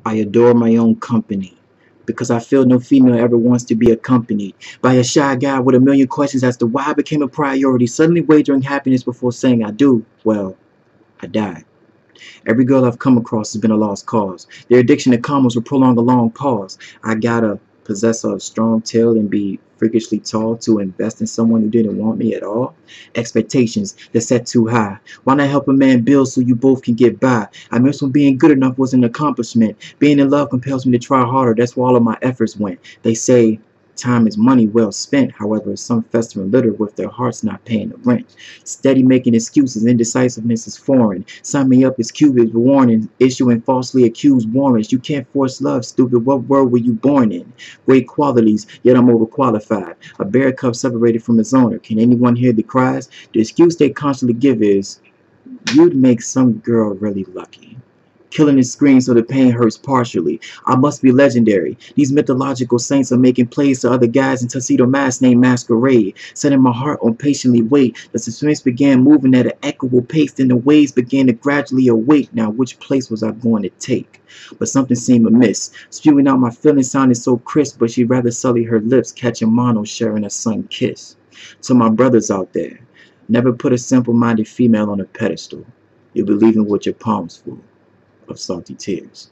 I adore my own company because I feel no female ever wants to be accompanied by a shy guy with a million questions as to why I became a priority, suddenly wagering happiness before saying I do. Well, I died. Every girl I've come across has been a lost cause. Their addiction to commas will prolong a long pause. I gotta possess a strong tail and be freakishly tall to invest in someone who didn't want me at all. Expectations, they're set too high. Why not help a man build so you both can get by? I miss when being good enough was an accomplishment. Being in love compels me to try harder. That's where all of my efforts went. They say time is money well spent. However, some fester and litter with their hearts not paying the rent. Steady making excuses, indecisiveness is foreign. Sign me up as Cupid's warning, issuing falsely accused warrants. You can't force love, stupid. What world were you born in? Great qualities, yet I'm overqualified. A bear cub separated from its owner. Can anyone hear the cries? The excuse they constantly give is, you'd make some girl really lucky. Killing his scream so the pain hurts partially. I must be legendary. These mythological saints are making plays to other guys in tuxedo masks named Masquerade. Setting my heart on patiently wait. The suspense began moving at an equable pace. Then the waves began to gradually awake. Now which place was I going to take? But something seemed amiss. Spewing out my feelings sounded so crisp, but she'd rather sully her lips, catching mono, sharing a sun kiss. To my brothers out there, never put a simple-minded female on a pedestal. You'll be leaving with your palms full of salty tears.